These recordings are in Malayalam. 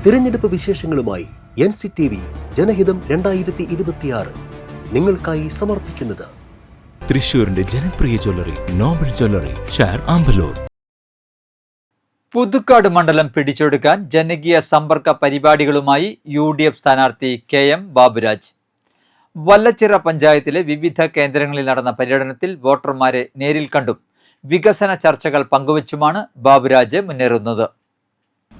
തിരഞ്ഞെടുപ്പ് വിശേഷങ്ങളുമായി NCTV ജനഹിതം 2026 നിങ്ങൾക്കായി സമർപ്പിക്കുന്നത് തൃശൂരിന്റെ ജനപ്രിയ ജ്വല്ലറി നോബൽ ജ്വല്ലറി, ഷാർ ആമ്പലൂർ. പുതുക്കാട് മണ്ഡലം പിടിച്ചെടുക്കാൻ ജനകീയ സമ്പർക്ക പരിപാടികളുമായി UDF സ്ഥാനാർത്ഥി KM ബാബുരാജ്. വല്ലച്ചിറ പഞ്ചായത്തിലെ വിവിധ കേന്ദ്രങ്ങളിൽ നടന്ന പര്യടനത്തിൽ വോട്ടർമാരെ നേരിൽ കണ്ടും വികസന ചർച്ചകൾ പങ്കുവച്ചുമാണ് ബാബുരാജ് മുന്നേറുന്നത്.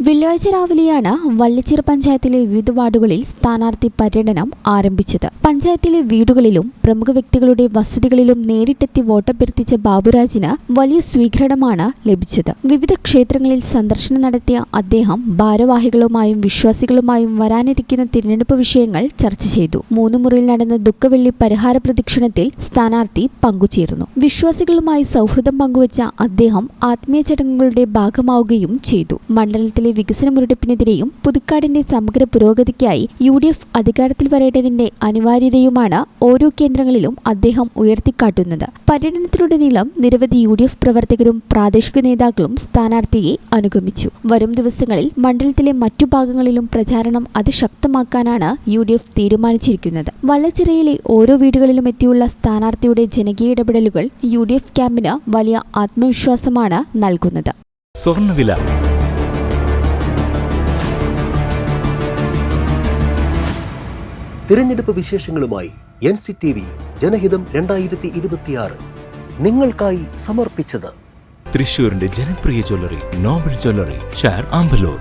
വെള്ളിയാഴ്ച രാവിലെയാണ് വല്ലച്ചിറ പഞ്ചായത്തിലെ വിവിധ വാർഡുകളിൽ സ്ഥാനാർത്ഥി പര്യടനം ആരംഭിച്ചത്. പഞ്ചായത്തിലെ വീടുകളിലും പ്രമുഖ വ്യക്തികളുടെ വസതികളിലും നേരിട്ടെത്തി വോട്ടഭ്യർത്ഥിച്ച ബാബുരാജിന് വലിയ സ്വീകരണമാണ് ലഭിച്ചത്. വിവിധ ക്ഷേത്രങ്ങളിൽ സന്ദർശനം നടത്തിയ അദ്ദേഹം ഭാരവാഹികളുമായും വിശ്വാസികളുമായും വരാനിരിക്കുന്ന തിരഞ്ഞെടുപ്പ് വിഷയങ്ങൾ ചർച്ച ചെയ്തു. 3 മുറിയിൽ നടന്ന ദുഃഖവെള്ളി പരിഹാര പ്രദക്ഷിണത്തിൽ സ്ഥാനാർത്ഥി പങ്കുചേർന്നു. വിശ്വാസികളുമായി സൗഹൃദം പങ്കുവച്ച അദ്ദേഹം ആത്മീയ ചടങ്ങുകളുടെ ഭാഗമാവുകയും ചെയ്തു. മണ്ഡലത്തിലെ വികസന മുരടിപ്പിനെതിരെയും പുതുക്കാടിന്റെ സമഗ്ര പുരോഗതിക്കായി UDF അധികാരത്തിൽ വരേണ്ടതിന്റെ അനിവാര്യതയുമാണ് ഓരോ കേന്ദ്രങ്ങളിലും അദ്ദേഹം ഉയർത്തിക്കാട്ടുന്നത്. പര്യടനത്തിലുടനീളം നിരവധി UDF പ്രവർത്തകരും പ്രാദേശിക നേതാക്കളും സ്ഥാനാർത്ഥിയെ അനുഗമിച്ചു. വരും ദിവസങ്ങളിൽ മണ്ഡലത്തിലെ മറ്റു ഭാഗങ്ങളിലും പ്രചാരണം അതിശക്തമാക്കാനാണ് UDF തീരുമാനിച്ചിരിക്കുന്നത്. വല്ലച്ചിറയിലെ ഓരോ വീടുകളിലും എത്തിയുള്ള സ്ഥാനാർത്ഥിയുടെ ജനകീയ ഇടപെടലുകൾ UDF ക്യാമ്പിന് വലിയ ആത്മവിശ്വാസമാണ് നൽകുന്നത്. സ്വർണ്ണവില തിരഞ്ഞെടുപ്പ് വിശേഷങ്ങളുമായി NCTV ജനഹിതം 2026 നിങ്ങൾക്കായി സമർപ്പിച്ചത് തൃശൂരിന്റെ ജനപ്രിയ ജ്വല്ലറി നോബൽ ജ്വല്ലറി, ഷാർ ആമ്പലൂർ.